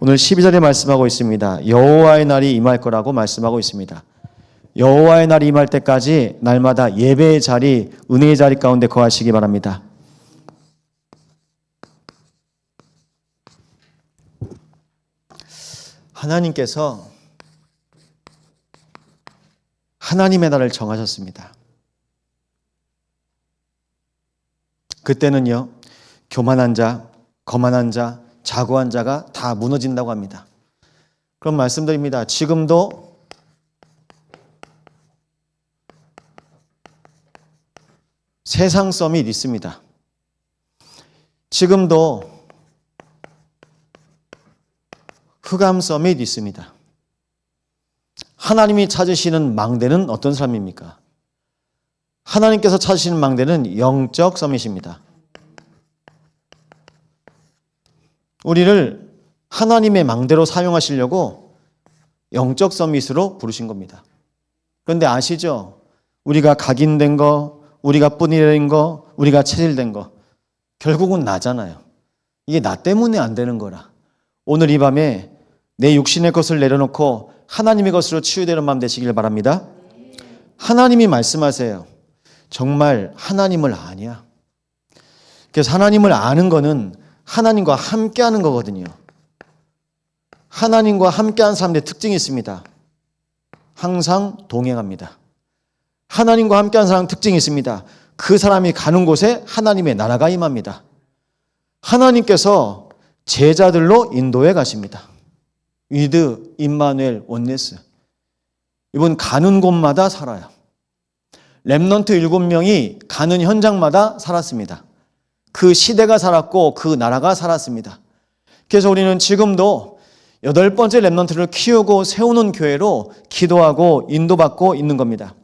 오늘 12절에 말씀하고 있습니다. 여호와의 날이 임할 거라고 말씀하고 있습니다. 여호와의 날이 임할 때까지 날마다 예배의 자리, 은혜의 자리 가운데 거하시기 바랍니다. 하나님께서 하나님의 날을 정하셨습니다. 그때는요, 교만한 자, 거만한 자, 자고한 자가 다 무너진다고 합니다. 그럼 말씀드립니다. 지금도 세상 서밋 있습니다. 지금도 흑암 서밋 있습니다. 하나님이 찾으시는 망대는 어떤 사람입니까? 하나님께서 찾으시는 망대는 영적 서밋입니다. 우리를 하나님의 망대로 사용하시려고 영적 서밋으로 부르신 겁니다. 그런데 아시죠? 우리가 각인된 거, 우리가 뿌리된 거, 우리가 체질된 거 결국은 나잖아요. 이게 나 때문에 안 되는 거라. 오늘 이 밤에 내 육신의 것을 내려놓고 하나님의 것으로 치유되는 마음 되시길 바랍니다. 하나님이 말씀하세요. 정말 하나님을 아냐? 그래서 하나님을 아는 거는 하나님과 함께하는 거거든요. 하나님과 함께하는 사람들의 특징이 있습니다. 항상 동행합니다. 하나님과 함께하는 사람 특징이 있습니다. 그 사람이 가는 곳에 하나님의 나라가 임합니다. 하나님께서 제자들로 인도해 가십니다. 위드, 임마누엘, 원네스. 이분 가는 곳마다 살아요. 렘넌트 7명이 가는 현장마다 살았습니다. 그 시대가 살았고 그 나라가 살았습니다. 그래서 우리는 지금도 8번째 렘넌트를 키우고 세우는 교회로 기도하고 인도받고 있는 겁니다.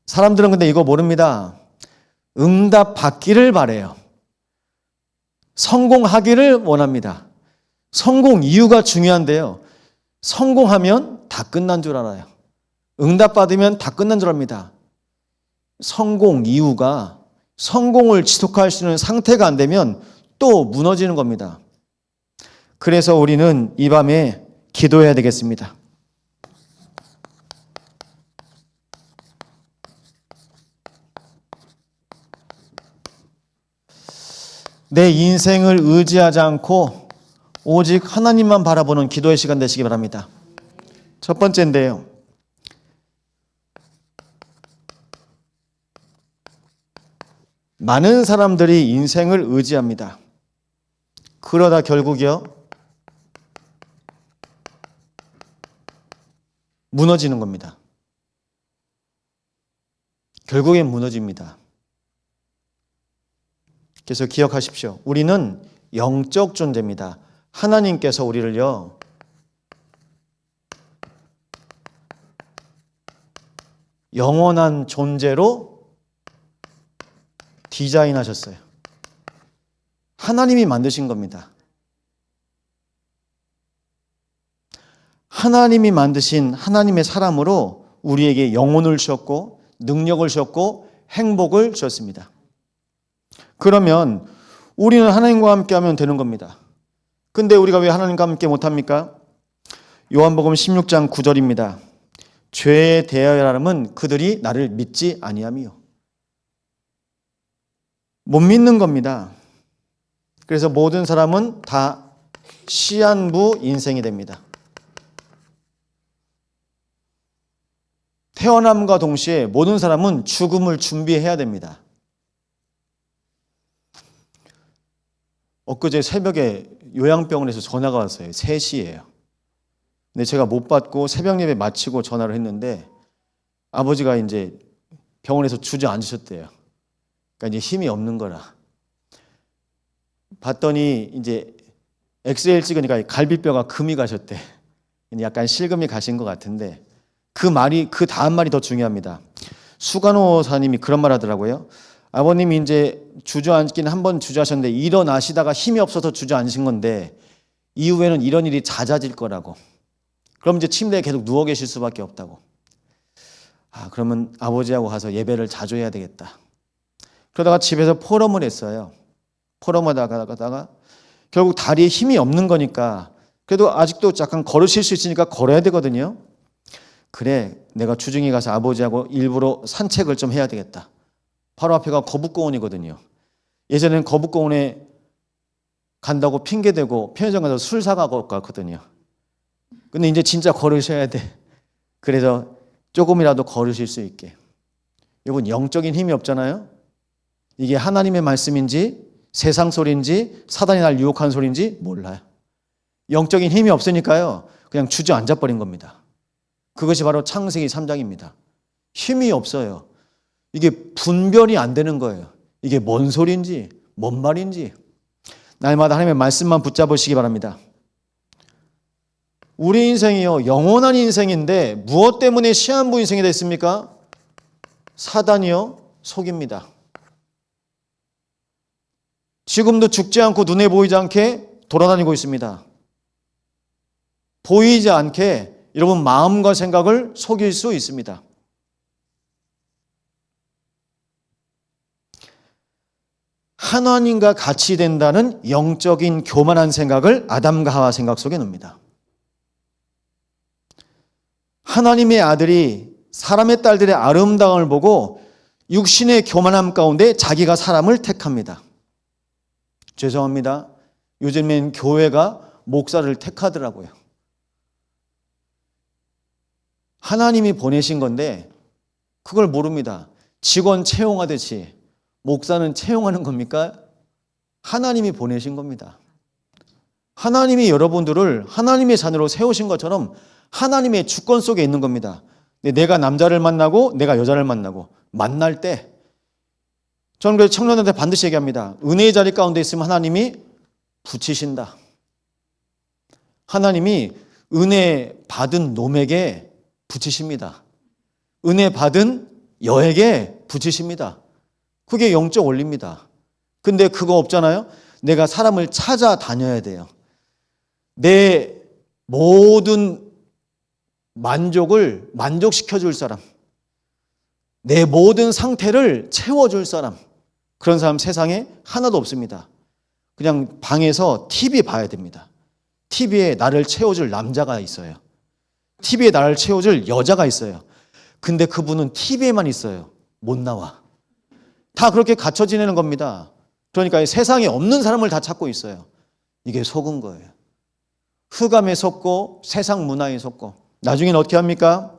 사람들은 근데 이거 모릅니다. 응답 받기를 바래요. 성공하기를 원합니다. 성공 이유가 중요한데요. 성공하면 다 끝난 줄 알아요. 응답 받으면 다 끝난 줄 압니다. 성공 이유가 성공을 지속할 수 있는 상태가 안 되면 또 무너지는 겁니다. 그래서 우리는 이 밤에 기도해야 되겠습니다. 내 인생을 의지하지 않고 오직 하나님만 바라보는 기도의 시간 되시기 바랍니다. 첫 번째인데요. 많은 사람들이 인생을 의지합니다. 그러다 결국이요, 무너지는 겁니다. 결국엔 무너집니다. 그래서 기억하십시오. 우리는 영적 존재입니다. 하나님께서 우리를요, 영원한 존재로 디자인하셨어요. 하나님이 만드신 겁니다. 하나님이 만드신 하나님의 사람으로 우리에게 영혼을 주셨고 능력을 주셨고 행복을 주셨습니다. 그러면 우리는 하나님과 함께하면 되는 겁니다. 근데 우리가 왜 하나님과 함께 못합니까? 요한복음 16장 9절입니다. 죄에 대하여 하면 그들이 나를 믿지 아니함이요. 못 믿는 겁니다. 그래서 모든 사람은 다 시한부 인생이 됩니다. 태어남과 동시에 모든 사람은 죽음을 준비해야 됩니다. 엊그제 새벽에 요양병원에서 전화가 왔어요. 3시예요. 근데 제가 못 받고 새벽 예배 마치고 전화를 했는데 아버지가 이제 병원에서 주저앉으셨대요. 그러니까 이제 힘이 없는 거라. 봤더니 이제 엑스레이를 찍으니까 갈비뼈가 금이 가셨대. 약간 실금이 가신 것 같은데 그 다음 말이 더 중요합니다. 수간호사님이 그런 말 하더라고요. 아버님이 이제 주저앉긴 한 번 주저하셨는데 일어나시다가 힘이 없어서 주저앉으신 건데 이후에는 이런 일이 잦아질 거라고. 그럼 이제 침대에 계속 누워 계실 수밖에 없다고. 그러면 아버지하고 가서 예배를 자주 해야 되겠다. 그러다가 집에서 포럼을 했어요. 포럼을 하다가 결국 다리에 힘이 없는 거니까 그래도 아직도 약간 걸으실 수 있으니까 걸어야 되거든요. 그래, 내가 주중에 가서 아버지하고 일부러 산책을 좀 해야 되겠다. 바로 앞에가 거북공원이거든요. 예전에는 거북공원에 간다고 핑계대고 편의점 가서 술 사가고 갔거든요. 근데 이제 진짜 걸으셔야 돼. 그래서 조금이라도 걸으실 수 있게. 여러분, 영적인 힘이 없잖아요. 이게 하나님의 말씀인지 세상 소리인지 사단이 날 유혹한 소리인지 몰라요. 영적인 힘이 없으니까요, 그냥 주저앉아 버린 겁니다. 그것이 바로 창세기 3장입니다. 힘이 없어요. 이게 분별이 안 되는 거예요. 이게 뭔 소리인지 뭔 말인지. 날마다 하나님의 말씀만 붙잡으시기 바랍니다. 우리 인생이요, 영원한 인생인데 무엇 때문에 시한부 인생이 됐습니까? 사단이요, 속입니다. 지금도 죽지 않고 눈에 보이지 않게 돌아다니고 있습니다. 보이지 않게 여러분 마음과 생각을 속일 수 있습니다. 하나님과 같이 된다는 영적인 교만한 생각을 아담과 하와 생각 속에 넣습니다. 하나님의 아들이 사람의 딸들의 아름다움을 보고 육신의 교만함 가운데 자기가 사람을 택합니다. 죄송합니다. 요즘엔 교회가 목사를 택하더라고요. 하나님이 보내신 건데 그걸 모릅니다. 직원 채용하듯이 목사는 채용하는 겁니까? 하나님이 보내신 겁니다. 하나님이 여러분들을 하나님의 자녀로 세우신 것처럼 하나님의 주권 속에 있는 겁니다. 내가 남자를 만나고 내가 여자를 만나고 만날 때 저는 그래서 청년한테 반드시 얘기합니다. 은혜의 자리 가운데 있으면 하나님이 붙이신다. 하나님이 은혜 받은 놈에게 붙이십니다. 은혜 받은 여에게 붙이십니다. 그게 영적 원리입니다. 근데 그거 없잖아요. 내가 사람을 찾아다녀야 돼요. 내 모든 만족을 만족시켜줄 사람, 내 모든 상태를 채워줄 사람, 그런 사람 세상에 하나도 없습니다. 그냥 방에서 TV 봐야 됩니다. TV에 나를 채워줄 남자가 있어요. TV에 나를 채워줄 여자가 있어요. 근데 그분은 TV에만 있어요. 못 나와. 다 그렇게 갇혀 지내는 겁니다. 그러니까 세상에 없는 사람을 다 찾고 있어요. 이게 속은 거예요. 흑암에 속고 세상 문화에 속고 나중엔 어떻게 합니까?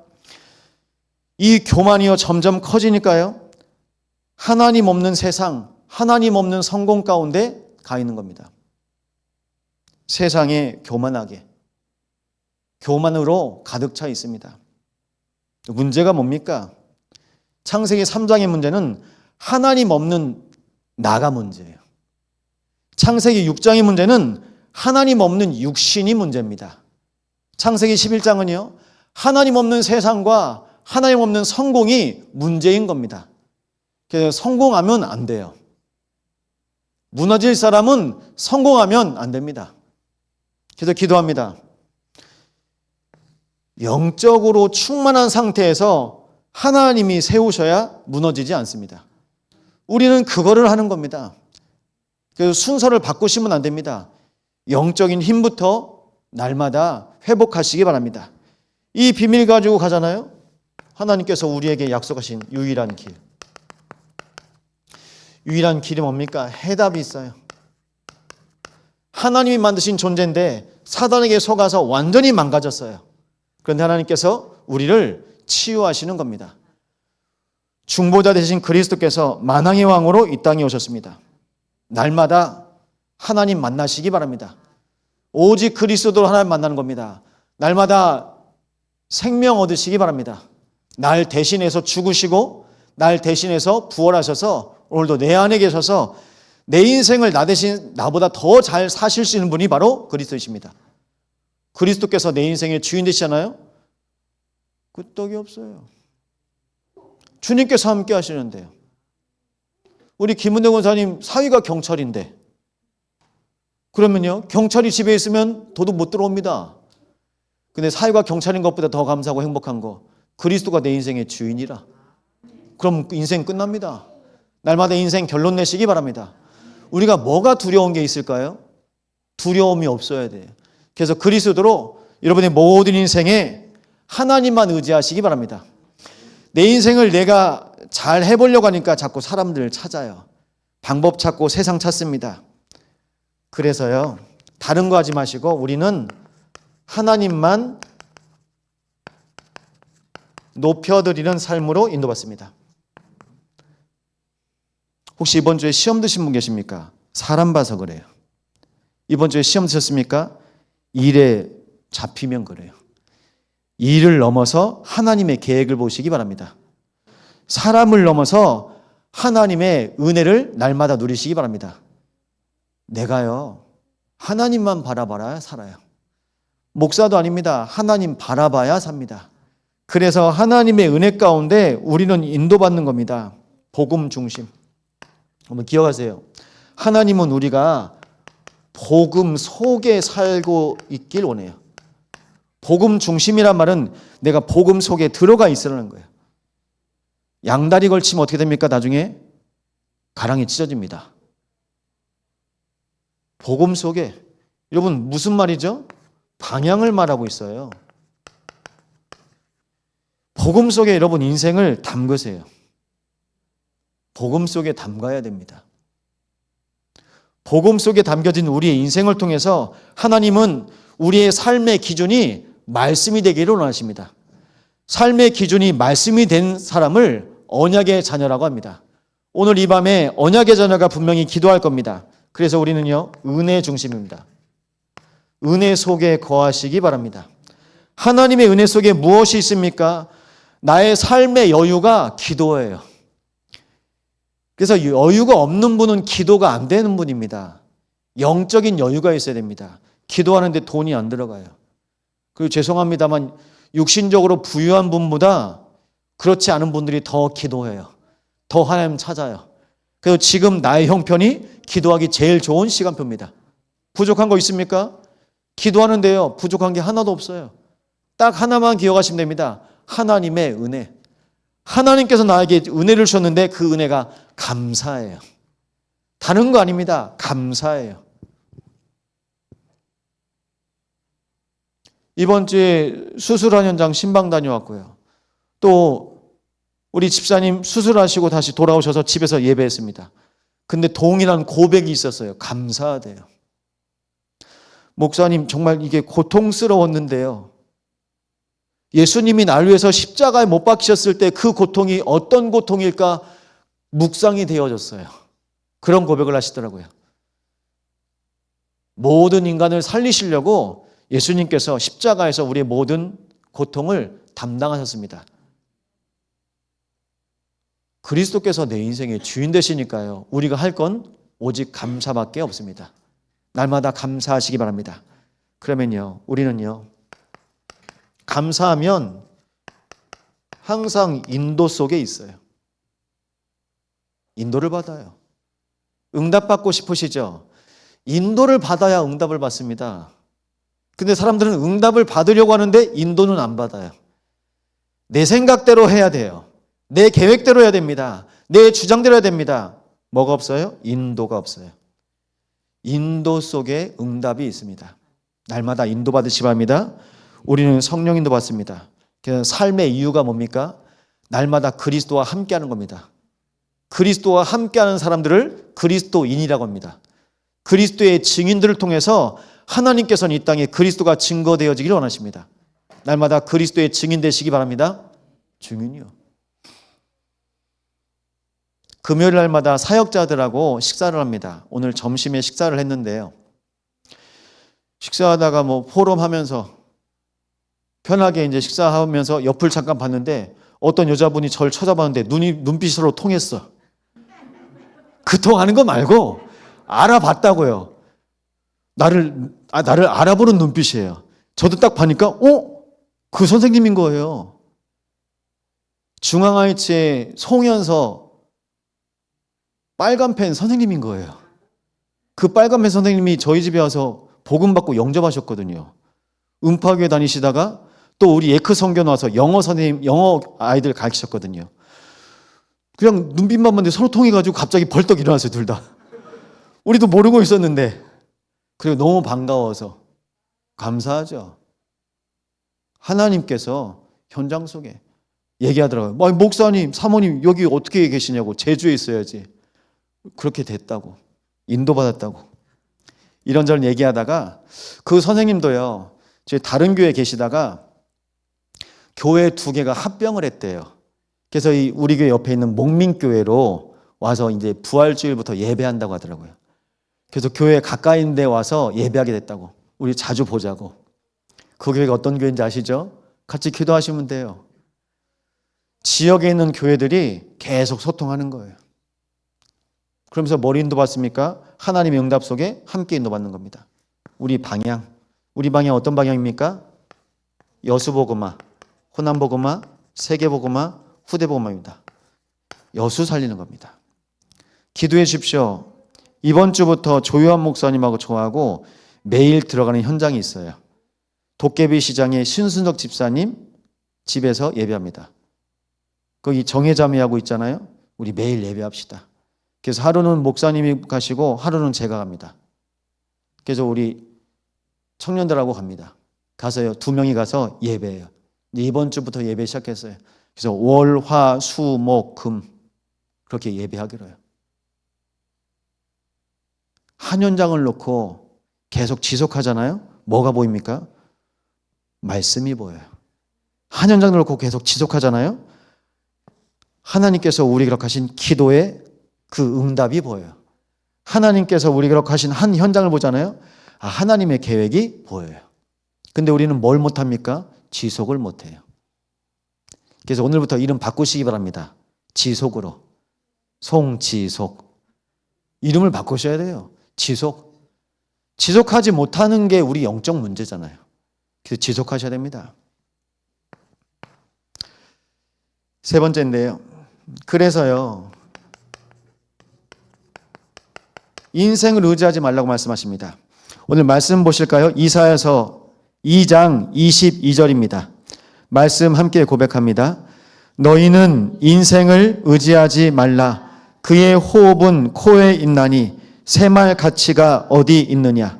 이 교만이요 점점 커지니까요. 하나님 없는 세상, 하나님 없는 성공 가운데 가 있는 겁니다. 세상에 교만하게, 교만으로 가득 차 있습니다. 문제가 뭡니까? 창세기 3장의 문제는 하나님 없는 나가 문제예요. 창세기 6장의 문제는 하나님 없는 육신이 문제입니다. 창세기 11장은요, 하나님 없는 세상과 하나님 없는 성공이 문제인 겁니다. 그래서 성공하면 안 돼요. 무너질 사람은 성공하면 안 됩니다. 그래서 기도합니다. 영적으로 충만한 상태에서 하나님이 세우셔야 무너지지 않습니다. 우리는 그거를 하는 겁니다. 그래서 순서를 바꾸시면 안 됩니다. 영적인 힘부터 날마다 회복하시기 바랍니다. 이 비밀 가지고 가잖아요. 하나님께서 우리에게 약속하신 유일한 길. 유일한 길이 뭡니까? 해답이 있어요. 하나님이 만드신 존재인데 사단에게 속아서 완전히 망가졌어요. 그런데 하나님께서 우리를 치유하시는 겁니다. 중보자 되신 그리스도께서 만왕의 왕으로 이 땅에 오셨습니다. 날마다 하나님 만나시기 바랍니다. 오직 그리스도로 하나님 만나는 겁니다. 날마다 생명 얻으시기 바랍니다. 날 대신해서 죽으시고 날 대신해서 부활하셔서 오늘도 내 안에 계셔서 내 인생을 나 대신 나보다 더 잘 사실 수 있는 분이 바로 그리스도이십니다. 그리스도께서 내 인생의 주인 되시잖아요. 끄떡이 없어요. 주님께서 함께 하시는데요. 우리 김은혜 권사님 사위가 경찰인데 그러면요, 경찰이 집에 있으면 도둑 못 들어옵니다. 근데 사위가 경찰인 것보다 더 감사하고 행복한 거, 그리스도가 내 인생의 주인이라. 그럼 인생 끝납니다. 날마다 인생 결론 내시기 바랍니다. 우리가 뭐가 두려운 게 있을까요? 두려움이 없어야 돼요. 그래서 그리스도로 여러분의 모든 인생에 하나님만 의지하시기 바랍니다. 내 인생을 내가 잘 해보려고 하니까 자꾸 사람들을 찾아요. 방법 찾고 세상 찾습니다. 그래서요, 다른 거 하지 마시고 우리는 하나님만 높여드리는 삶으로 인도받습니다. 혹시 이번 주에 시험 드신 분 계십니까? 사람 봐서 그래요. 이번 주에 시험 드셨습니까? 일에 잡히면 그래요. 일을 넘어서 하나님의 계획을 보시기 바랍니다. 사람을 넘어서 하나님의 은혜를 날마다 누리시기 바랍니다. 내가요, 하나님만 바라봐야 살아요. 목사도 아닙니다. 하나님 바라봐야 삽니다. 그래서 하나님의 은혜 가운데 우리는 인도받는 겁니다. 복음 중심. 한번 기억하세요. 하나님은 우리가 복음 속에 살고 있길 원해요. 복음 중심이란 말은 내가 복음 속에 들어가 있으라는 거예요. 양다리 걸치면 어떻게 됩니까? 나중에 가랑이 찢어집니다. 복음 속에, 여러분 무슨 말이죠? 방향을 말하고 있어요. 복음 속에 여러분 인생을 담그세요. 복음 속에 담가야 됩니다. 복음 속에 담겨진 우리의 인생을 통해서 하나님은 우리의 삶의 기준이 말씀이 되기를 원하십니다. 삶의 기준이 말씀이 된 사람을 언약의 자녀라고 합니다. 오늘 이 밤에 언약의 자녀가 분명히 기도할 겁니다. 그래서 우리는요, 은혜 중심입니다. 은혜 속에 거하시기 바랍니다. 하나님의 은혜 속에 무엇이 있습니까? 나의 삶의 여유가 기도예요. 그래서 여유가 없는 분은 기도가 안 되는 분입니다. 영적인 여유가 있어야 됩니다. 기도하는데 돈이 안 들어가요. 그리고 죄송합니다만 육신적으로 부유한 분보다 그렇지 않은 분들이 더 기도해요. 더 하나님 찾아요. 그래서 지금 나의 형편이 기도하기 제일 좋은 시간표입니다. 부족한 거 있습니까? 기도하는데요, 부족한 게 하나도 없어요. 딱 하나만 기억하시면 됩니다. 하나님의 은혜. 하나님께서 나에게 은혜를 주셨는데 그 은혜가 감사해요. 다른 거 아닙니다. 감사해요. 이번 주에 수술한 현장 신방 다녀왔고요. 또 우리 집사님 수술하시고 다시 돌아오셔서 집에서 예배했습니다. 근데 동일한 고백이 있었어요. 감사하대요. 목사님 정말 이게 고통스러웠는데요. 예수님이 날 위해서 십자가에 못 박히셨을 때 그 고통이 어떤 고통일까 묵상이 되어졌어요. 그런 고백을 하시더라고요. 모든 인간을 살리시려고 예수님께서 십자가에서 우리의 모든 고통을 담당하셨습니다. 그리스도께서 내 인생의 주인 되시니까요. 우리가 할 건 오직 감사밖에 없습니다. 날마다 감사하시기 바랍니다. 그러면요, 우리는요, 감사하면 항상 인도 속에 있어요. 인도를 받아요. 응답받고 싶으시죠? 인도를 받아야 응답을 받습니다. 근데 사람들은 응답을 받으려고 하는데 인도는 안 받아요. 내 생각대로 해야 돼요. 내 계획대로 해야 됩니다. 내 주장대로 해야 됩니다. 뭐가 없어요? 인도가 없어요. 인도 속에 응답이 있습니다. 날마다 인도받으시기 바랍니다. 우리는 성령 인도 받습니다. 그래서 삶의 이유가 뭡니까? 날마다 그리스도와 함께하는 겁니다. 그리스도와 함께하는 사람들을 그리스도인이라고 합니다. 그리스도의 증인들을 통해서 하나님께서는 이 땅에 그리스도가 증거되어지기를 원하십니다. 날마다 그리스도의 증인 되시기 바랍니다. 증인이요. 금요일 날마다 사역자들하고 식사를 합니다. 오늘 점심에 식사를 했는데요. 식사하다가 포럼하면서 편하게 이제 식사하면서 옆을 잠깐 봤는데 어떤 여자분이 저를 쳐다봤는데 눈빛으로 통했어. 그 통하는 거 말고 알아봤다고요. 나를 알아보는 눈빛이에요. 저도 딱 보니까 그 선생님인 거예요. 중앙아이츠의 송현서 빨간 펜 선생님인 거예요. 그 빨간 펜 선생님이 저희 집에 와서 복음 받고 영접하셨거든요. 음파교회 다니시다가 또 우리 예크 성견 와서 영어 선생님, 영어 아이들 가르치셨거든요. 그냥 눈빛만 봤는데 서로 통해가지고 갑자기 벌떡 일어났어요, 둘 다. 우리도 모르고 있었는데. 그리고 너무 반가워서 감사하죠. 하나님께서 현장 속에 얘기하더라고요. 목사님, 사모님 여기 어떻게 계시냐고. 제주에 있어야지. 그렇게 됐다고. 인도받았다고. 이런저런 얘기하다가 그 선생님도요. 저희 다른 교회에 계시다가 교회 두 개가 합병을 했대요. 그래서 우리 교회 옆에 있는 목민교회로 와서 이제 부활주일부터 예배한다고 하더라고요. 그래서 교회 가까이 있는 데 와서 예배하게 됐다고. 우리 자주 보자고. 그 교회가 어떤 교회인지 아시죠? 같이 기도하시면 돼요. 지역에 있는 교회들이 계속 소통하는 거예요. 그러면서 뭘 인도받습니까? 하나님의 응답 속에 함께 인도받는 겁니다. 우리 방향 어떤 방향입니까? 여수복음화, 호남복음화, 세계복음화, 후대복음화입니다. 여수 살리는 겁니다. 기도해 주십시오. 이번 주부터 조요한 목사님하고 저하고 매일 들어가는 현장이 있어요. 도깨비 시장의 신순덕 집사님 집에서 예배합니다. 거기 정혜자매하고 있잖아요. 우리 매일 예배합시다. 그래서 하루는 목사님이 가시고 하루는 제가 갑니다. 그래서 우리 청년들하고 갑니다. 가서요. 2명이 가서 예배해요. 이번 주부터 예배 시작했어요. 그래서 월, 화, 수, 목, 금 그렇게 예배하기로 해요. 한 현장을 놓고 계속 지속하잖아요. 뭐가 보입니까? 말씀이 보여요. 한 현장을 놓고 계속 지속하잖아요. 하나님께서 우리에게 허락하신 기도의 그 응답이 보여요. 하나님께서 우리에게 허락하신 한 현장을 보잖아요. 하나님의 계획이 보여요. 근데 우리는 뭘 못합니까? 지속을 못해요. 그래서 오늘부터 이름 바꾸시기 바랍니다. 지속으로. 송지속. 이름을 바꾸셔야 돼요. 지속. 지속하지 못하는 게 우리 영적 문제잖아요. 그래서 지속하셔야 됩니다. 세 번째인데요. 그래서요. 인생을 의지하지 말라고 말씀하십니다. 오늘 말씀 보실까요? 이사야서 2장 22절입니다. 말씀 함께 고백합니다. 너희는 인생을 의지하지 말라. 그의 호흡은 코에 있나니 새말 가치가 어디 있느냐.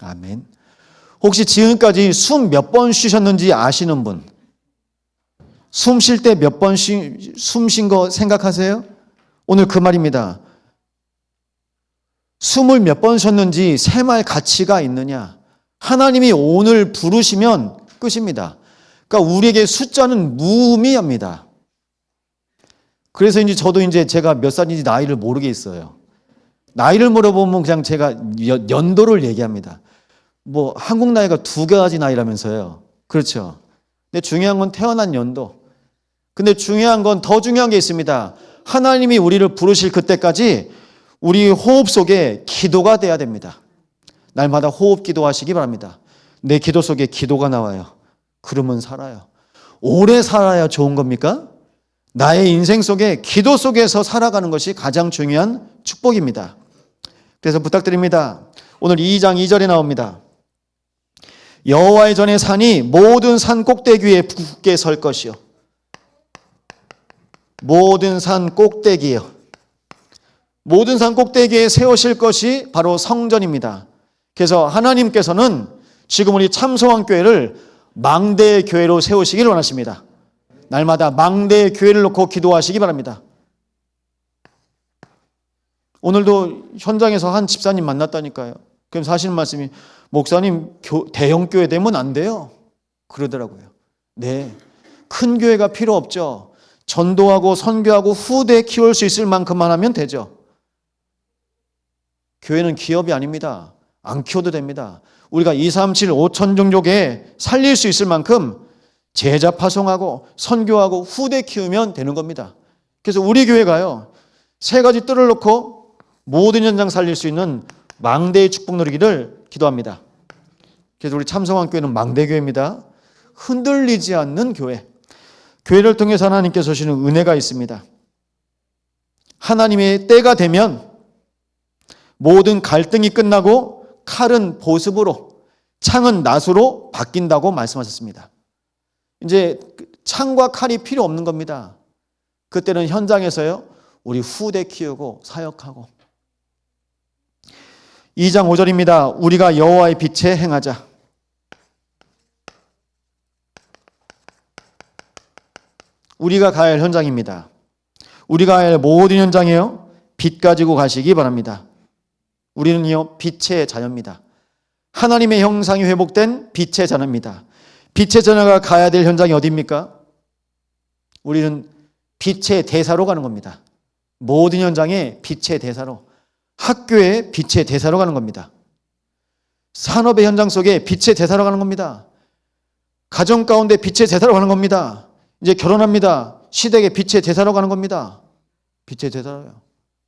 아멘. 혹시 지금까지 숨 몇 번 쉬셨는지 아시는 분? 숨 쉴 때 몇 번 숨 쉰 거 생각하세요? 오늘 그 말입니다. 숨을 몇 번 쉬었는지 새말 가치가 있느냐. 하나님이 오늘 부르시면 끝입니다. 그러니까 우리에게 숫자는 무의미합니다. 그래서 이제 저도 이제 제가 몇 살인지 나이를 모르겠어요. 나이를 물어보면 그냥 제가 연도를 얘기합니다. 뭐 한국 나이가 2가지 나이라면서요. 그렇죠. 근데 중요한 건 태어난 연도. 근데 중요한 건 더 중요한 게 있습니다. 하나님이 우리를 부르실 그때까지 우리 호흡 속에 기도가 돼야 됩니다. 날마다 호흡 기도하시기 바랍니다. 내 기도 속에 기도가 나와요. 그러면 살아요. 오래 살아야 좋은 겁니까? 나의 인생 속에 기도 속에서 살아가는 것이 가장 중요한 축복입니다. 그래서 부탁드립니다. 오늘 2장 2절에 나옵니다. 여호와의 전에 산이 모든 산 꼭대기 위에 굳게 설 것이요. 모든 산 꼭대기요. 모든 산 꼭대기에 세우실 것이 바로 성전입니다. 그래서 하나님께서는 지금 우리 참소왕교회를 망대의 교회로 세우시기를 원하십니다. 날마다 망대의 교회를 놓고 기도하시기 바랍니다. 오늘도 현장에서 한 집사님 만났다니까요. 그럼 하시는 말씀이 목사님 대형 교회 되면 안 돼요. 그러더라고요. 네, 큰 교회가 필요 없죠. 전도하고 선교하고 후대 키울 수 있을 만큼만 하면 되죠. 교회는 기업이 아닙니다. 안 키워도 됩니다. 우리가 2, 3, 7, 5천 종족에 살릴 수 있을 만큼 제자 파송하고 선교하고 후대 키우면 되는 겁니다. 그래서 우리 교회가요. 3가지 뜰을 놓고 모든 현장 살릴 수 있는 망대의 축복 누리기를 기도합니다. 그래서 우리 참성왕교회는 망대교회입니다. 흔들리지 않는 교회. 교회를 통해서 하나님께서 주시는 은혜가 있습니다. 하나님의 때가 되면 모든 갈등이 끝나고 칼은 보습으로, 창은 낫으로 바뀐다고 말씀하셨습니다. 이제 창과 칼이 필요 없는 겁니다. 그때는 현장에서요, 우리 후대 키우고 사역하고. 2장 5절입니다. 우리가 여호와의 빛에 행하자. 우리가 가야 할 현장입니다. 우리가 가야 할 모든 현장에요, 빛 가지고 가시기 바랍니다. 우리는요, 빛의 자녀입니다. 하나님의 형상이 회복된 빛의 자녀입니다. 빛의 자녀가 가야 될 현장이 어디입니까? 우리는 빛의 대사로 가는 겁니다. 모든 현장에 빛의 대사로, 학교에 빛의 대사로 가는 겁니다. 산업의 현장 속에 빛의 대사로 가는 겁니다. 가정 가운데 빛의 대사로 가는 겁니다. 이제 결혼합니다. 시댁에 빛의 대사로 가는 겁니다. 빛의 대사로요.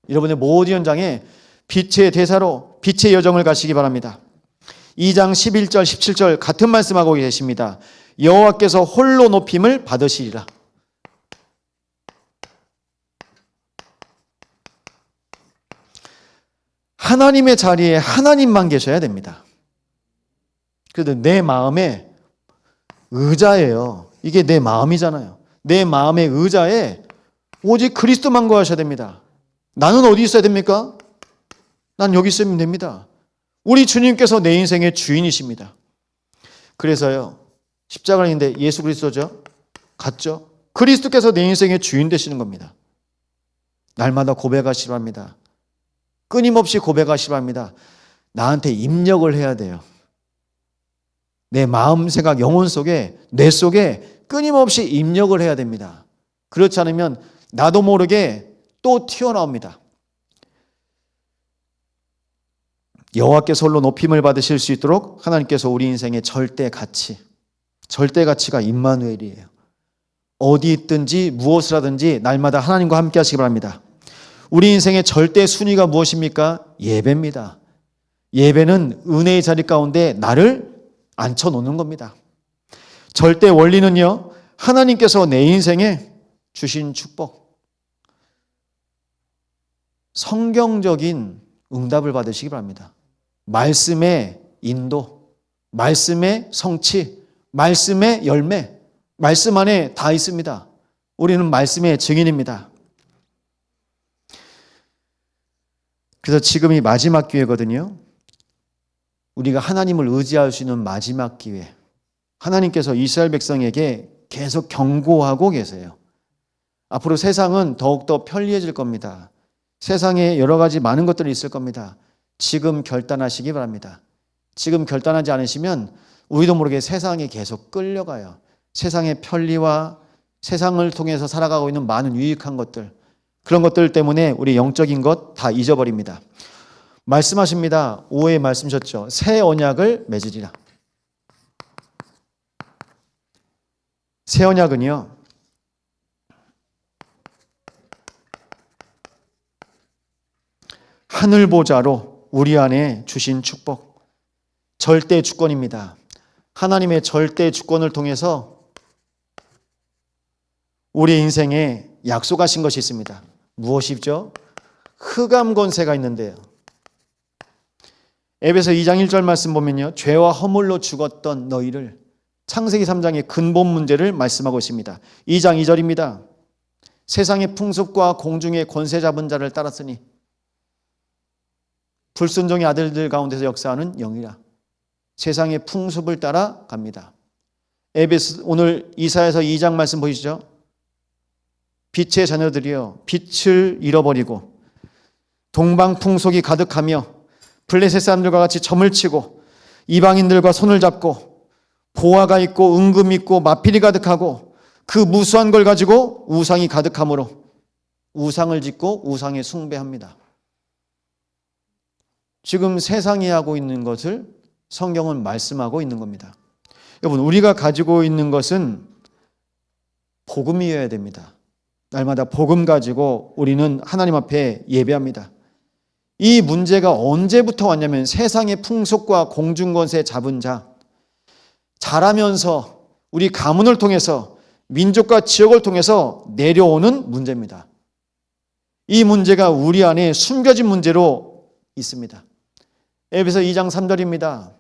여러분의 모든 현장에 빛의 대사로 빛의 여정을 가시기 바랍니다. 2장 11절 17절 같은 말씀하고 계십니다. 여호와께서 홀로 높임을 받으시리라. 하나님의 자리에 하나님만 계셔야 됩니다. 그래도 내 마음의 의자예요. 이게 내 마음이잖아요. 내 마음의 의자에 오직 그리스도만 거하셔야 됩니다. 나는 어디 있어야 됩니까? 난 여기 있으면 됩니다. 우리 주님께서 내 인생의 주인이십니다. 그래서요, 십자가는 있는데 예수 그리스도죠? 같죠? 그리스도께서 내 인생의 주인 되시는 겁니다. 날마다 고백하시기 바랍니다. 끊임없이 고백하시기 바랍니다. 나한테 입력을 해야 돼요. 내 마음, 생각, 영혼 속에, 뇌 속에 끊임없이 입력을 해야 됩니다. 그렇지 않으면 나도 모르게 또 튀어나옵니다. 여호와께서 홀로 높임을 받으실 수 있도록 하나님께서 우리 인생의 절대 가치가 임마누엘이에요. 어디 있든지 무엇을 하든지 날마다 하나님과 함께 하시기 바랍니다. 우리 인생의 절대 순위가 무엇입니까? 예배입니다. 예배는 은혜의 자리 가운데 나를 앉혀놓는 겁니다. 절대 원리는요, 하나님께서 내 인생에 주신 축복, 성경적인 응답을 받으시기 바랍니다. 말씀의 인도, 말씀의 성취, 말씀의 열매, 말씀 안에 다 있습니다. 우리는 말씀의 증인입니다. 그래서 지금이 마지막 기회거든요. 우리가 하나님을 의지할 수 있는 마지막 기회. 하나님께서 이스라엘 백성에게 계속 경고하고 계세요. 앞으로 세상은 더욱더 편리해질 겁니다. 세상에 여러 가지 많은 것들이 있을 겁니다. 지금 결단하시기 바랍니다. 지금 결단하지 않으시면 우리도 모르게 세상에 계속 끌려가요. 세상의 편리와 세상을 통해서 살아가고 있는 많은 유익한 것들, 그런 것들 때문에 우리 영적인 것 다 잊어버립니다. 말씀하십니다. 5회에 말씀하셨죠. 새 언약을 맺으리라. 새 언약은요, 하늘 보좌로 우리 안에 주신 축복, 절대 주권입니다. 하나님의 절대 주권을 통해서 우리 인생에 약속하신 것이 있습니다. 무엇이죠? 흑암 권세가 있는데요. 에베소 2장 1절 말씀 보면요, 죄와 허물로 죽었던 너희를, 창세기 3장의 근본 문제를 말씀하고 있습니다. 2장 2절입니다. 세상의 풍습과 공중의 권세 잡은 자를 따랐으니 불순종의 아들들 가운데서 역사하는 영이라. 세상의 풍습을 따라 갑니다. 에베소, 오늘 이사야서 2장 말씀 보이시죠? 빛의 자녀들이여 빛을 잃어버리고 동방 풍속이 가득하며 블레셋 사람들과 같이 점을 치고 이방인들과 손을 잡고 보화가 있고 은금이 있고 마필이 가득하고 그 무수한 걸 가지고 우상이 가득하므로 우상을 짓고 우상에 숭배합니다. 지금 세상이 하고 있는 것을 성경은 말씀하고 있는 겁니다. 여러분, 우리가 가지고 있는 것은 복음이어야 됩니다. 날마다 복음 가지고 우리는 하나님 앞에 예배합니다. 이 문제가 언제부터 왔냐면 세상의 풍속과 공중권세 잡은 자, 자라면서 우리 가문을 통해서 민족과 지역을 통해서 내려오는 문제입니다. 이 문제가 우리 안에 숨겨진 문제로 있습니다. 에베소 2장 3절입니다.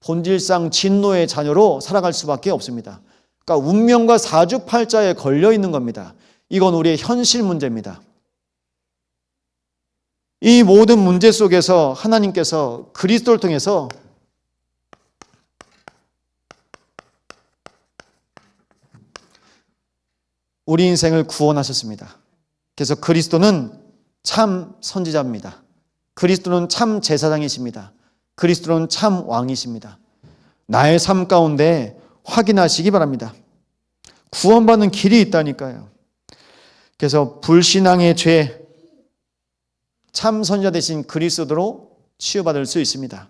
본질상 진노의 자녀로 살아갈 수밖에 없습니다. 그러니까 운명과 사주팔자에 걸려 있는 겁니다. 이건 우리의 현실 문제입니다. 이 모든 문제 속에서 하나님께서 그리스도를 통해서 우리 인생을 구원하셨습니다. 그래서 그리스도는 참 선지자입니다. 그리스도는 참 제사장이십니다. 그리스도는 참 왕이십니다. 나의 삶 가운데 확인하시기 바랍니다. 구원받는 길이 있다니까요. 그래서 불신앙의 죄, 참 선지자 되신 그리스도로 치유받을 수 있습니다.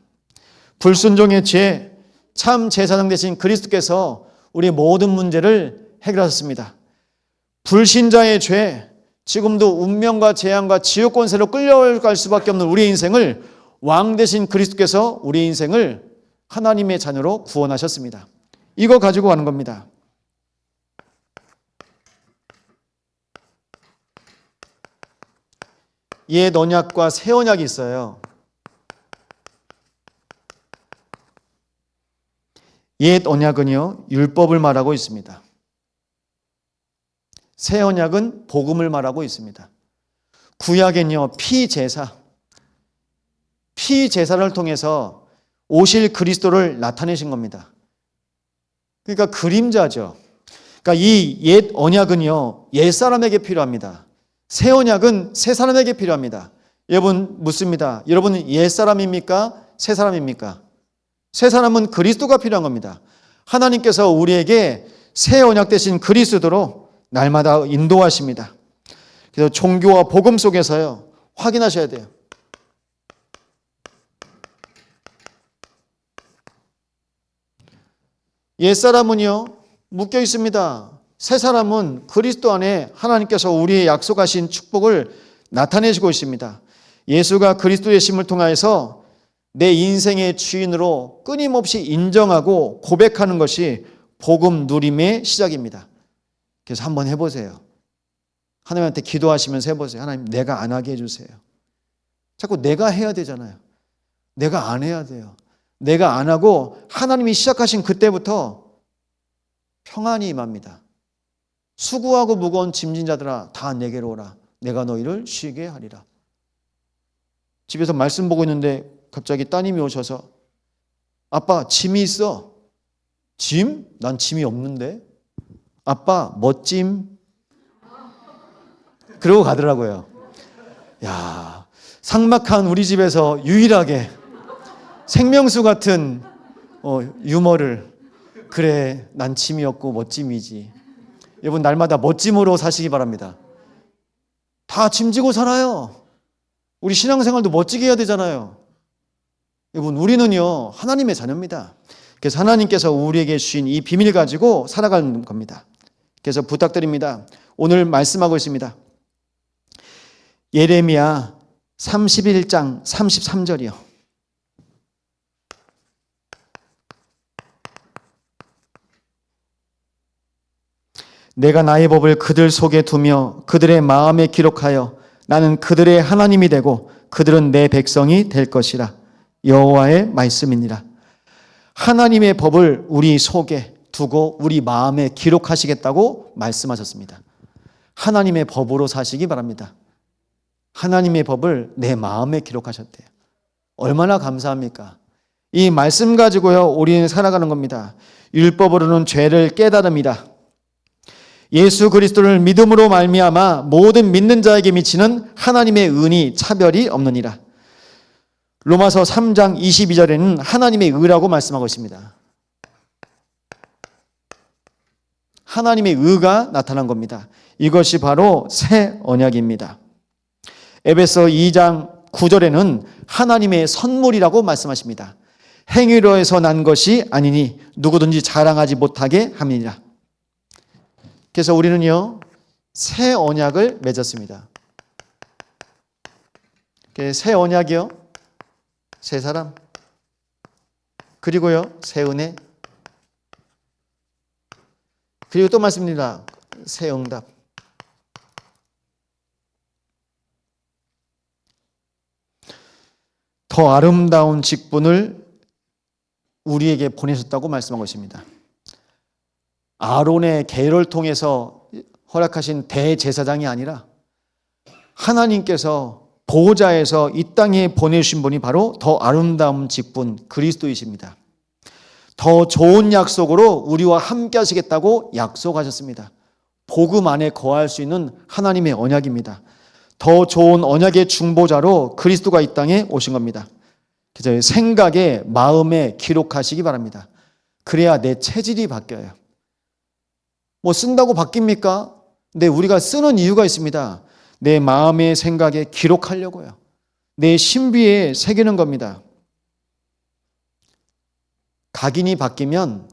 불순종의 죄, 참 제사장 되신 그리스도께서 우리 모든 문제를 해결하셨습니다. 불신자의 죄, 지금도 운명과 재앙과 지옥 권세로 끌려갈 수밖에 없는 우리의 인생을 왕 되신 그리스도께서 우리의 인생을 하나님의 자녀로 구원하셨습니다. 이거 가지고 가는 겁니다. 옛 언약과 새 언약이 있어요. 옛 언약은요, 율법을 말하고 있습니다. 새 언약은 복음을 말하고 있습니다. 구약은요, 피제사를 통해서 오실 그리스도를 나타내신 겁니다. 그러니까 그림자죠. 그러니까 이 옛 언약은요, 옛 사람에게 필요합니다. 새 언약은 새 사람에게 필요합니다. 여러분 묻습니다. 여러분은 옛 사람입니까? 새 사람입니까? 새 사람은 그리스도가 필요한 겁니다. 하나님께서 우리에게 새 언약 되신 그리스도로 날마다 인도하십니다. 그래서 종교와 복음 속에서요, 확인하셔야 돼요. 옛 사람은요, 묶여 있습니다. 새 사람은 그리스도 안에 하나님께서 우리의 약속하신 축복을 나타내시고 있습니다. 예수가 그리스도의 심을 통하여서 내 인생의 주인으로 끊임없이 인정하고 고백하는 것이 복음 누림의 시작입니다. 그래서 한번 해보세요. 하나님한테 기도하시면서 해보세요. 하나님, 내가 안 하게 해주세요. 자꾸 내가 해야 되잖아요. 내가 안 해야 돼요. 내가 안 하고 하나님이 시작하신 그때부터 평안이 임합니다. 수고하고 무거운 짐진 자들아 다 내게로 오라. 내가 너희를 쉬게 하리라. 집에서 말씀 보고 있는데 갑자기 따님이 오셔서 아빠 짐이 있어. 짐? 난 짐이 없는데. 아빠 멋짐. 그러고 가더라고요. 야, 삭막한 우리 집에서 유일하게 생명수 같은 유머를, 그래 난 짐이 없고 멋짐이지. 여러분 날마다 멋짐으로 사시기 바랍니다. 다 짐지고 살아요. 우리 신앙생활도 멋지게 해야 되잖아요. 여러분 우리는요 하나님의 자녀입니다. 그래서 하나님께서 우리에게 주신 이 비밀 가지고 살아가는 겁니다. 그래서 부탁드립니다. 오늘 말씀하고 있습니다. 예레미야 31장 33절이요. 내가 나의 법을 그들 속에 두며 그들의 마음에 기록하여 나는 그들의 하나님이 되고 그들은 내 백성이 될 것이라. 여호와의 말씀이니라. 하나님의 법을 우리 속에 두고 우리 마음에 기록하시겠다고 말씀하셨습니다. 하나님의 법으로 사시기 바랍니다. 하나님의 법을 내 마음에 기록하셨대요. 얼마나 감사합니까? 이 말씀 가지고요 우리는 살아가는 겁니다. 율법으로는 죄를 깨달음이라. 예수 그리스도를 믿음으로 말미암아 모든 믿는 자에게 미치는 하나님의 은이 차별이 없느니라. 로마서 3장 22절에는 하나님의 의라고 말씀하고 있습니다. 하나님의 의가 나타난 겁니다. 이것이 바로 새 언약입니다. 에베소 2장 9절에는 하나님의 선물이라고 말씀하십니다. 행위로 해서 난 것이 아니니 누구든지 자랑하지 못하게 함이니라. 그래서 우리는요 새 언약을 맺었습니다. 새 언약이요, 새 사람, 그리고요 새 은혜, 그리고 또 말씀드립니다. 새 응답. 더 아름다운 직분을 우리에게 보내셨다고 말씀하고 있습니다. 아론의 계를 통해서 허락하신 대제사장이 아니라 하나님께서 보호자에서 이 땅에 보내주신 분이 바로 더 아름다운 직분 그리스도이십니다. 더 좋은 약속으로 우리와 함께 하시겠다고 약속하셨습니다. 복음 안에 거할 수 있는 하나님의 언약입니다. 더 좋은 언약의 중보자로 그리스도가 이 땅에 오신 겁니다. 그래서 생각에, 마음에 기록하시기 바랍니다. 그래야 내 체질이 바뀌어요. 뭐 쓴다고 바뀝니까? 근데 우리가 쓰는 이유가 있습니다. 내 마음의 생각에 기록하려고요. 내 신비에 새기는 겁니다. 각인이 바뀌면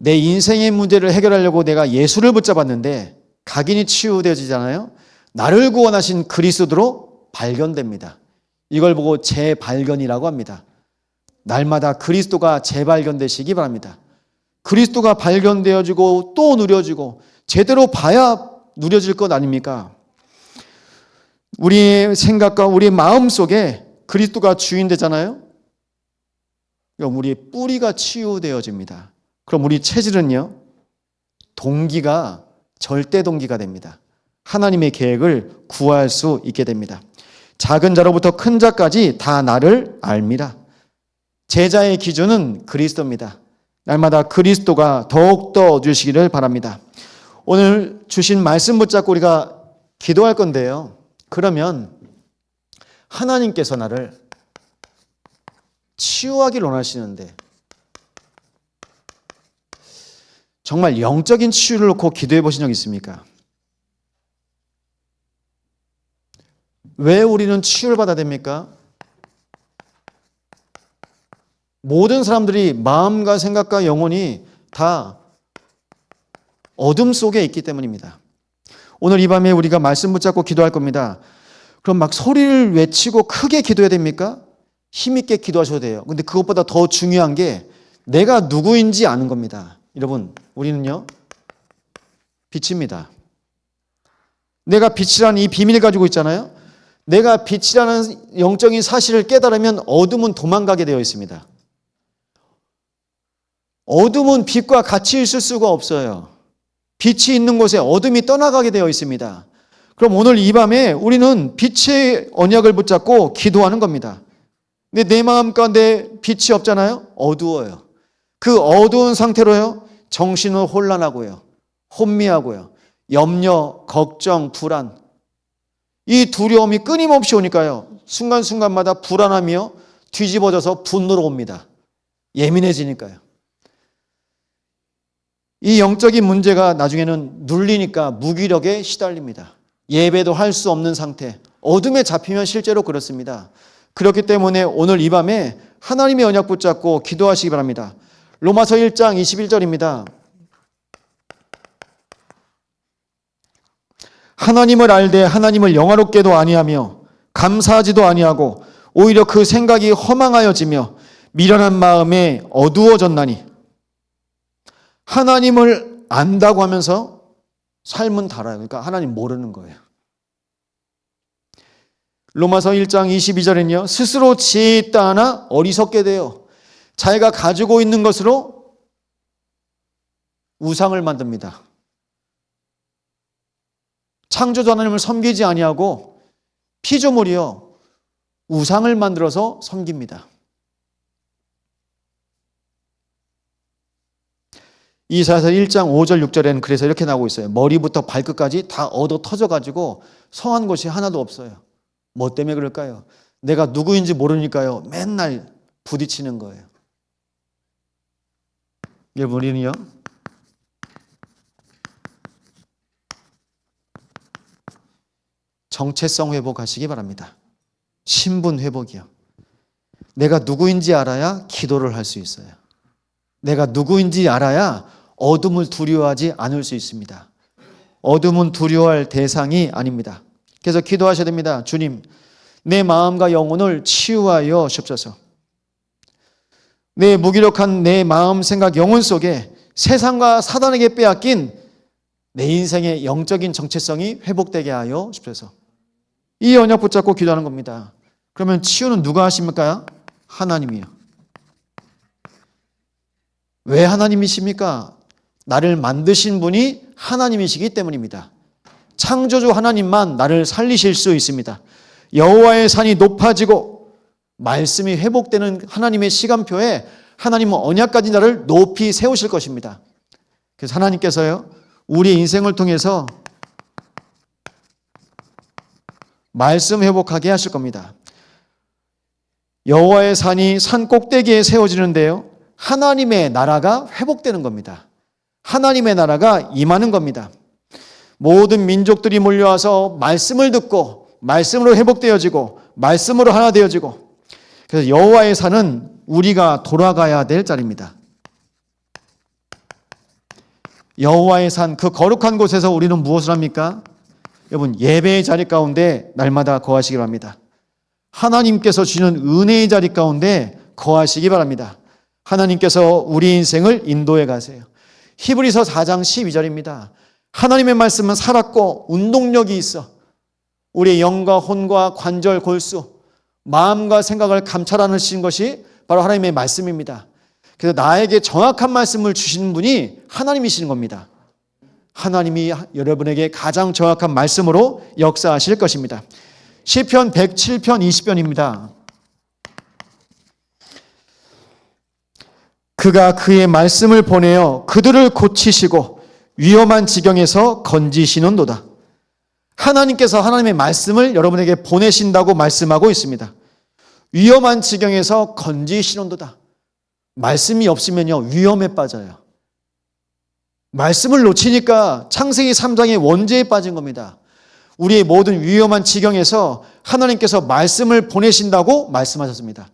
내 인생의 문제를 해결하려고 내가 예수를 붙잡았는데 각인이 치유되어지잖아요. 나를 구원하신 그리스도로 발견됩니다. 이걸 보고 재발견이라고 합니다. 날마다 그리스도가 재발견되시기 바랍니다. 그리스도가 발견되어지고 또 누려지고 제대로 봐야 누려질 것 아닙니까? 우리의 생각과 우리의 마음 속에 그리스도가 주인 되잖아요. 그럼 우리의 뿌리가 치유되어집니다. 그럼 우리 체질은요, 동기가 절대 동기가 됩니다. 하나님의 계획을 구할 수 있게 됩니다. 작은 자로부터 큰 자까지 다 나를 알미라. 제자의 기준은 그리스도입니다. 날마다 그리스도가 더욱더 주시기를 바랍니다. 오늘 주신 말씀 붙잡고 우리가 기도할 건데요. 그러면 하나님께서 나를 치유하기를 원하시는데 정말 영적인 치유를 놓고 기도해 보신 적 있습니까? 왜 우리는 치유를 받아야 됩니까? 모든 사람들이 마음과 생각과 영혼이 다 어둠 속에 있기 때문입니다. 오늘 이 밤에 우리가 말씀 붙잡고 기도할 겁니다. 그럼 막 소리를 외치고 크게 기도해야 됩니까? 힘있게 기도하셔도 돼요. 근데 그것보다 더 중요한 게 내가 누구인지 아는 겁니다. 여러분, 우리는요, 빛입니다. 내가 빛이라는 이 비밀을 가지고 있잖아요. 내가 빛이라는 영적인 사실을 깨달으면 어둠은 도망가게 되어 있습니다. 어둠은 빛과 같이 있을 수가 없어요. 빛이 있는 곳에 어둠이 떠나가게 되어 있습니다. 그럼 오늘 이 밤에 우리는 빛의 언약을 붙잡고 기도하는 겁니다. 근데 내 마음 가운데 빛이 없잖아요? 어두워요. 그 어두운 상태로요, 정신은 혼란하고요, 혼미하고요, 염려, 걱정, 불안, 이 두려움이 끊임없이 오니까요, 순간순간마다 불안하며 뒤집어져서 분노로 옵니다. 예민해지니까요. 이 영적인 문제가 나중에는 눌리니까 무기력에 시달립니다. 예배도 할 수 없는 상태, 어둠에 잡히면 실제로 그렇습니다. 그렇기 때문에 오늘 이 밤에 하나님의 언약 붙잡고 기도하시기 바랍니다. 로마서 1장 21절입니다. 하나님을 알되 하나님을 영화롭게도 아니하며 감사하지도 아니하고 오히려 그 생각이 허망하여지며 미련한 마음에 어두워졌나니. 하나님을 안다고 하면서 삶은 달아요. 그러니까 하나님 모르는 거예요. 로마서 1장 22절에는요, 스스로 지혜 있다 하나 어리석게 되어 자기가 가지고 있는 것으로 우상을 만듭니다. 창조주 하나님을 섬기지 아니하고 피조물이요, 우상을 만들어서 섬깁니다. 이사야서 1장 5절 6절에는 그래서 이렇게 나오고 있어요. 머리부터 발끝까지 다 얻어 터져가지고 성한 것이 하나도 없어요. 뭐 때문에 그럴까요? 내가 누구인지 모르니까요, 맨날 부딪히는 거예요. 여러분, 우리는요, 정체성 회복하시기 바랍니다. 신분 회복이요. 내가 누구인지 알아야 기도를 할 수 있어요. 내가 누구인지 알아야 어둠을 두려워하지 않을 수 있습니다. 어둠은 두려워할 대상이 아닙니다. 그래서 기도하셔야 됩니다. 주님, 내 마음과 영혼을 치유하여 주옵소서. 내 무기력한 내 마음, 생각, 영혼 속에 세상과 사단에게 빼앗긴 내 인생의 영적인 정체성이 회복되게 하여 주옵소서. 이 언약 붙잡고 기도하는 겁니다. 그러면 치유는 누가 하십니까? 하나님이요. 왜 하나님이십니까? 나를 만드신 분이 하나님이시기 때문입니다. 창조주 하나님만 나를 살리실 수 있습니다. 여호와의 산이 높아지고 말씀이 회복되는 하나님의 시간표에 하나님은 언약까지 나를 높이 세우실 것입니다. 그래서 하나님께서요, 우리의 인생을 통해서 말씀 회복하게 하실 겁니다. 여호와의 산이 산 꼭대기에 세워지는데요, 하나님의 나라가 회복되는 겁니다. 하나님의 나라가 임하는 겁니다. 모든 민족들이 몰려와서 말씀을 듣고 말씀으로 회복되어지고 말씀으로 하나 되어지고, 그래서 여호와의 산은 우리가 돌아가야 될 자리입니다. 여호와의 산, 그 거룩한 곳에서 우리는 무엇을 합니까? 여러분, 예배의 자리 가운데 날마다 거하시기 바랍니다. 하나님께서 주시는 은혜의 자리 가운데 거하시기 바랍니다. 하나님께서 우리 인생을 인도해 가세요. 히브리서 4장 12절입니다. 하나님의 말씀은 살았고 운동력이 있어 우리의 영과 혼과 관절, 골수, 마음과 생각을 감찰하시는 것이 바로 하나님의 말씀입니다. 그래서 나에게 정확한 말씀을 주시는 분이 하나님이시는 겁니다. 하나님이 여러분에게 가장 정확한 말씀으로 역사하실 것입니다. 시편 107편 20편입니다. 그가 그의 말씀을 보내어 그들을 고치시고 위험한 지경에서 건지시는도다. 하나님께서 하나님의 말씀을 여러분에게 보내신다고 말씀하고 있습니다. 위험한 지경에서 건지시는도다. 말씀이 없으면요, 위험에 빠져요. 말씀을 놓치니까 창세기 3장의 원죄에 빠진 겁니다. 우리의 모든 위험한 지경에서 하나님께서 말씀을 보내신다고 말씀하셨습니다.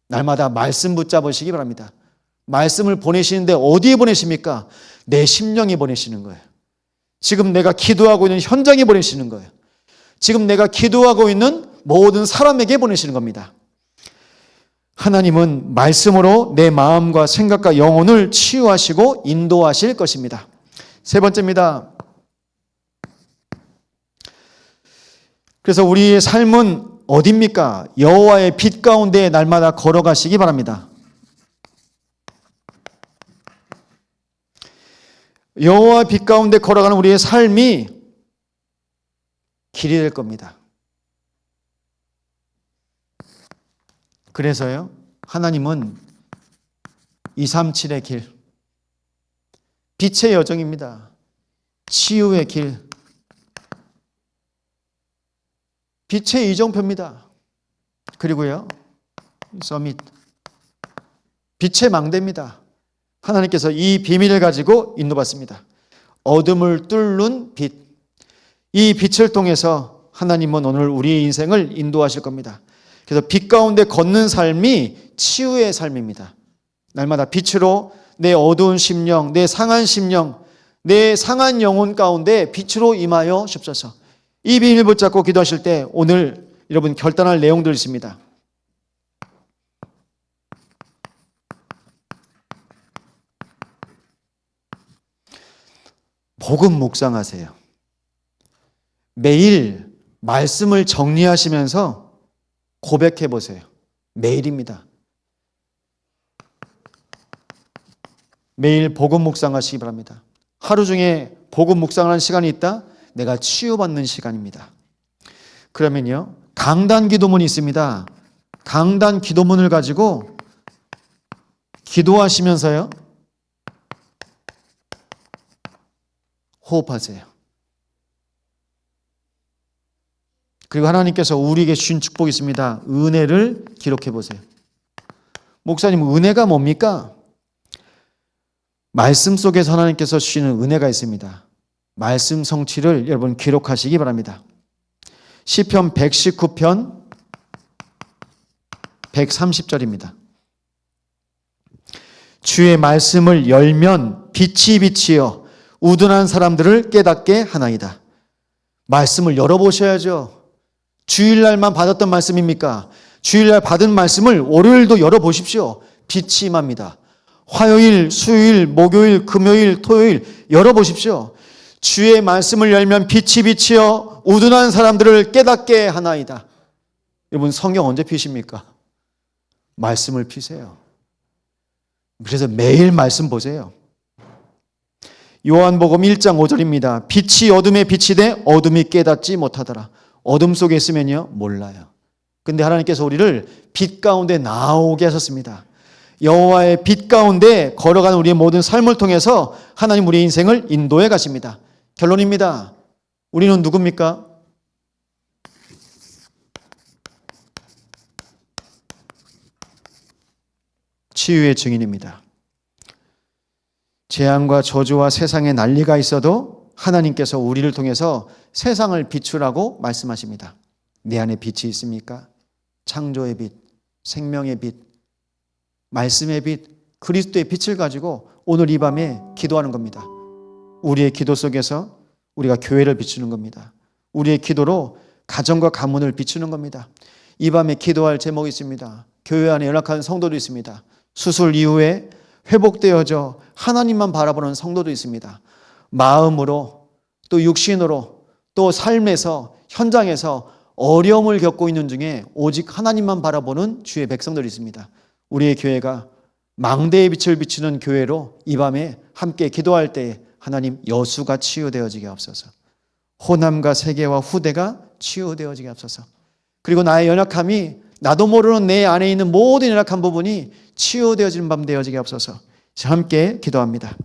날마다 말씀 붙잡으시기 바랍니다. 말씀을 보내시는데 어디에 보내십니까? 내 심령에 보내시는 거예요. 지금 내가 기도하고 있는 현장에 보내시는 거예요. 지금 내가 기도하고 있는 모든 사람에게 보내시는 겁니다. 하나님은 말씀으로 내 마음과 생각과 영혼을 치유하시고 인도하실 것입니다. 세 번째입니다. 그래서 우리의 삶은 어디입니까? 여호와의 빛 가운데 날마다 걸어가시기 바랍니다. 여호와의 빛 가운데 걸어가는 우리의 삶이 길이 될 겁니다. 그래서요, 하나님은 237의 길, 빛의 여정입니다. 치유의 길, 빛의 이정표입니다. 그리고요, 서밋, 빛의 망대입니다. 하나님께서 이 비밀을 가지고 인도받습니다. 어둠을 뚫는 빛, 이 빛을 통해서 하나님은 오늘 우리의 인생을 인도하실 겁니다. 그래서 빛 가운데 걷는 삶이 치유의 삶입니다. 날마다 빛으로 내 어두운 심령, 내 상한 심령, 내 상한 영혼 가운데 빛으로 임하여 주옵소서. 이 비밀 붙잡고 기도하실 때 오늘 여러분 결단할 내용들 있습니다. 복음 묵상하세요. 매일 말씀을 정리하시면서 고백해 보세요. 매일입니다. 매일 복음 묵상하시기 바랍니다. 하루 중에 복음 묵상하는 시간이 있다? 내가 치유받는 시간입니다. 그러면요, 강단 기도문이 있습니다. 강단 기도문을 가지고 기도하시면서요, 호흡하세요. 그리고 하나님께서 우리에게 주신 축복이 있습니다. 은혜를 기록해 보세요. 목사님, 은혜가 뭡니까? 말씀 속에서 하나님께서 주시는 은혜가 있습니다. 말씀 성취를 여러분 기록하시기 바랍니다. 시편 119편 130절입니다. 주의 말씀을 열면 빛이 비치어 우둔한 사람들을 깨닫게 하나이다. 말씀을 열어보셔야죠. 주일날만 받았던 말씀입니까? 주일날 받은 말씀을 월요일도 열어보십시오. 빛이 임합니다. 화요일, 수요일, 목요일, 금요일, 토요일 열어보십시오. 주의 말씀을 열면 빛이 비치어 우둔한 사람들을 깨닫게 하나이다. 여러분, 성경 언제 피십니까? 말씀을 피세요. 그래서 매일 말씀 보세요. 요한복음 1장 5절입니다. 빛이 어둠에 비치되 어둠이 깨닫지 못하더라. 어둠 속에 있으면요, 몰라요. 근데 하나님께서 우리를 빛 가운데 나오게 하셨습니다. 여호와의 빛 가운데 걸어가는 우리의 모든 삶을 통해서 하나님 우리의 인생을 인도해 가십니다. 결론입니다. 우리는 누굽니까? 치유의 증인입니다. 재앙과 저주와 세상에 난리가 있어도 하나님께서 우리를 통해서 세상을 비추라고 말씀하십니다. 내 안에 빛이 있습니까? 창조의 빛, 생명의 빛, 말씀의 빛, 그리스도의 빛을 가지고 오늘 이 밤에 기도하는 겁니다. 우리의 기도 속에서 우리가 교회를 비추는 겁니다. 우리의 기도로 가정과 가문을 비추는 겁니다. 이 밤에 기도할 제목이 있습니다. 교회 안에 연락하는 성도도 있습니다. 수술 이후에 회복되어져 하나님만 바라보는 성도도 있습니다. 마음으로 또 육신으로 또 삶에서 현장에서 어려움을 겪고 있는 중에 오직 하나님만 바라보는 주의 백성들이 있습니다. 우리의 교회가 망대의 빛을 비추는 교회로 이 밤에 함께 기도할 때 하나님 여수가 치유되어지게 하옵소서. 호남과 세계와 후대가 치유되어지게 하옵소서. 그리고 나의 연약함이 나도 모르는 내 안에 있는 모든 연약한 부분이 치유되어지는 밤 되어지게 하옵소서. 함께 기도합니다.